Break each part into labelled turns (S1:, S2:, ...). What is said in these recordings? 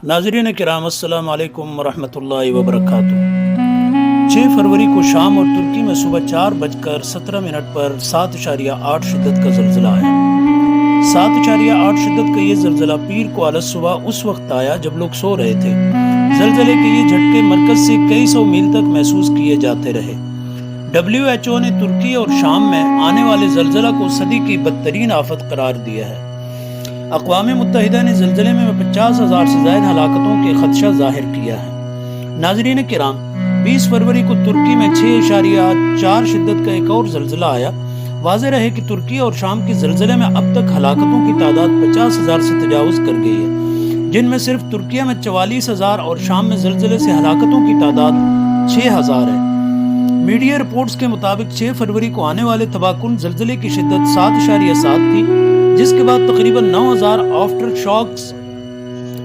S1: ناظرین کرام السلام علیکم ورحمۃ اللہ وبرکاتہ۔ 6 فروری کو شام اور ترکی میں صبح 4:17 پر 7.8 شدت کا زلزلہ ہے۔ 7.8 شدت کا یہ زلزلہ پیر کو اعلی صبح اس وقت آیا جب لوگ سو رہے تھے۔ زلزلے کے یہ جھٹکے مرکز سے کئی سو میل تک محسوس کیے جاتے رہے۔ WHO نے ترکی اور شام میں آنے والے زلزلہ کو صدی کی بدترین آفت قرار دیا ہے۔ اقوام متحدہ نے زلزلے میں 50,000 سے زائد ہلاکتوں کے خدشہ ظاہر کیا ہے۔ ناظرین کرام، 20 فروری کو ترکی میں 6.4 شدت کا ایک اور زلزلہ آیا۔ واضح رہے کہ ترکی اور شام کے زلزلے میں اب تک ہلاکتوں کی تعداد 50,000 سے تجاوز کر گئی ہے، جن میں صرف ترکیہ میں 44,000 اور شام میں زلزلے سے ہلاکتوں کی تعداد 6,000 ہے۔ میڈیا رپورٹس کے مطابق 6 فروری کو آنے والے تباہ کن زلزلے کی شدت 7.7 تھی، جس کے بعد تقریباً 9,000 آفٹر شاکس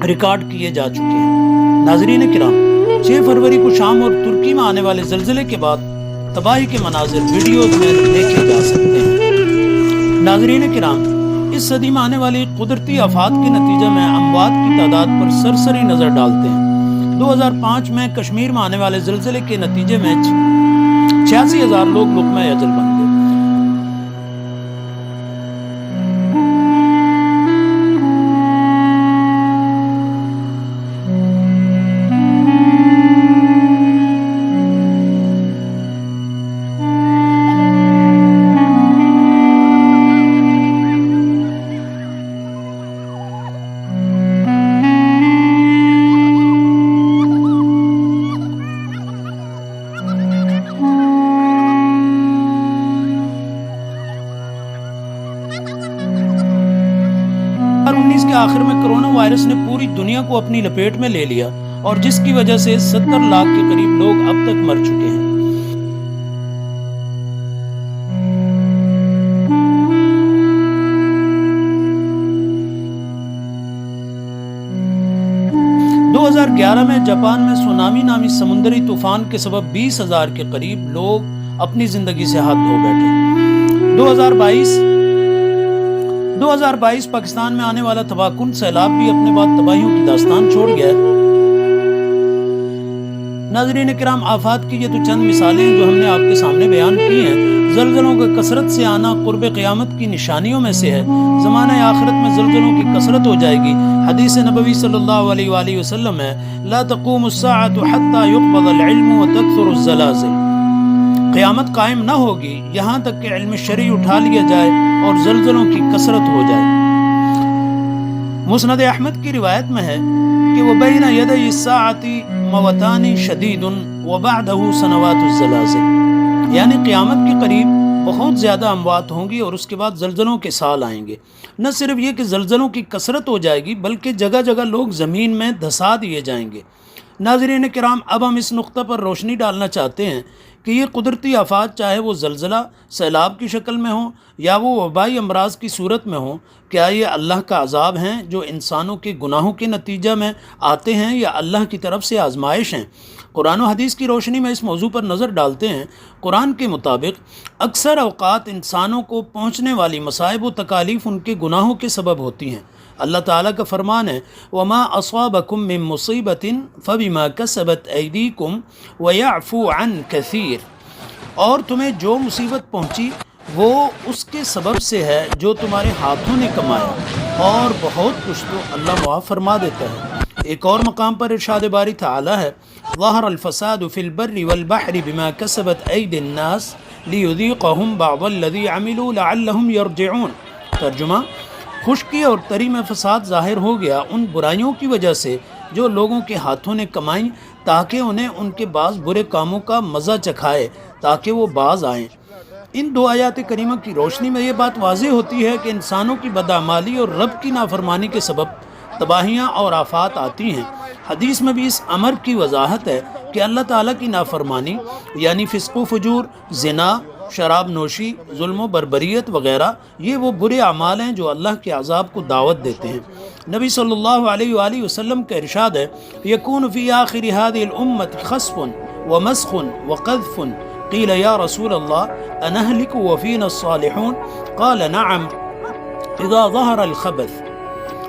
S1: ریکارڈ کیے جا چکے ہیں۔ ناظرین کرام، 6 فروری کو شام اور ترکی میں آنے والے زلزلے کے بعد تباہی کے مناظر ویڈیوز میں دیکھے جا سکتے ہیں۔ ناظرین کرام، اس صدی میں آنے والی قدرتی آفات کے نتیجے میں اموات کی تعداد پر سرسری نظر ڈالتے ہیں۔ 2005 میں کشمیر میں آنے والے زلزلے کے نتیجے میں 86,000 لوگ لقمہ اجل بن گئے۔ کے آخر میں کرونا وائرس نے پوری دنیا کو اپنی لپیٹ میں لے لیا اور جس کی وجہ سے 70 لاکھ کے قریب لوگ اب تک مر چکے ہیں۔ دو 2011 میں جاپان میں سونامی نامی سمندری طوفان کے سبب 20,000 کے قریب لوگ اپنی زندگی سے ہاتھ دھو بیٹھے۔ 2022 پاکستان میں آنے والا تباہ کن سیلاب بھی اپنے بعد تباہیوں کی داستان چھوڑ گیا ہے۔ ناظرین کرام، آفات کی یہ تو چند مثالیں ہیں جو ہم نے آپ کے سامنے بیان کی ہیں۔ زلزلوں کا کثرت سے آنا قرب قیامت کی نشانیوں میں سے ہے۔ زمانہ آخرت میں زلزلوں کی کثرت ہو جائے گی۔ حدیث نبوی صلی اللہ علیہ وآلہ وسلم ہے، لا تقوم الساعة حتى يقبض العلم وتكثر الزلازل۔ قیامت قائم نہ ہوگی یہاں تک کہ علم شرعی اٹھا لیا جائے اور زلزلوں کی کثرت ہو جائے۔ مسند احمد کی روایت میں ہے کہ وَبَيْنَ يَدَيِ السَّاعَةِ مَوَتَانِ شَدِيدٌ وَبَعْدَهُ سَنَوَاتُ الزَّلَازِلِ، یعنی قیامت کے قریب بہت زیادہ اموات ہوں گی اور اس کے بعد زلزلوں کے سال آئیں گے۔ نہ صرف یہ کہ زلزلوں کی کثرت ہو جائے گی بلکہ جگہ جگہ لوگ زمین میں دھسا دیے جائیں گے۔ ناظرین کرام، اب ہم اس نقطہ پر روشنی ڈالنا چاہتے ہیں کہ یہ قدرتی آفات، چاہے وہ زلزلہ سیلاب کی شکل میں ہوں یا وہ وبائی امراض کی صورت میں ہوں، کیا یہ اللہ کا عذاب ہیں جو انسانوں کے گناہوں کے نتیجہ میں آتے ہیں یا اللہ کی طرف سے آزمائش ہیں؟ قرآن و حدیث کی روشنی میں اس موضوع پر نظر ڈالتے ہیں۔ قرآن کے مطابق اکثر اوقات انسانوں کو پہنچنے والی مصائب و تکالیف ان کے گناہوں کے سبب ہوتی ہیں۔ اللہ تعالیٰ کا فرمان ہے، وَمَا أَصَابَكُم مِّن مُّصِيبَةٍ فَبِمَا كَسَبَتْ أَيْدِيكُمْ وَيَعْفُو عَن كَثِيرٍ، اور تمہیں جو مصیبت پہنچی وہ اس کے سبب سے ہے جو تمہارے ہاتھوں نے کمایا، اور بہت کچھ تو اللہ معاف فرما دیتا ہے۔ ایک اور مقام پر ارشاد باری تعالیٰ ہے، ظَهَرَ الْفَسَادُ فِي الْبَرِّ وَالْبَحْرِ بِمَا كَسَبَتْ أَيْدِي النَّاسِ لِيُذِيقَهُمْ بَعْضَ الَّذِي عَمِلُوا لَعَلَّهُمْ يَرْجِعُونَ۔ ترجمہ: خشکی اور تری میں فساد ظاہر ہو گیا ان برائیوں کی وجہ سے جو لوگوں کے ہاتھوں نے کمائیں، تاکہ انہیں ان کے بعض برے کاموں کا مزہ چکھائے تاکہ وہ باز آئیں۔ ان 2 آیات کریمہ کی روشنی میں یہ بات واضح ہوتی ہے کہ انسانوں کی بدعمالی اور رب کی نافرمانی کے سبب تباہیاں اور آفات آتی ہیں۔ حدیث میں بھی اس امر کی وضاحت ہے کہ اللہ تعالیٰ کی نافرمانی یعنی فسق و فجور، زنا، شراب نوشی، ظلم و بربریت وغیرہ، یہ وہ برے اعمال ہیں جو اللہ کے عذاب کو دعوت دیتے ہیں۔ نبی صلی اللہ علیہ وآلہ وسلم کا ارشاد ہے، یکون فی آخر هذه الامة خسف ومسخ وقذف، قیل یا رسول اللہ انہلک وفینا الصالحون، قال نعم اذا ظہر الخبث۔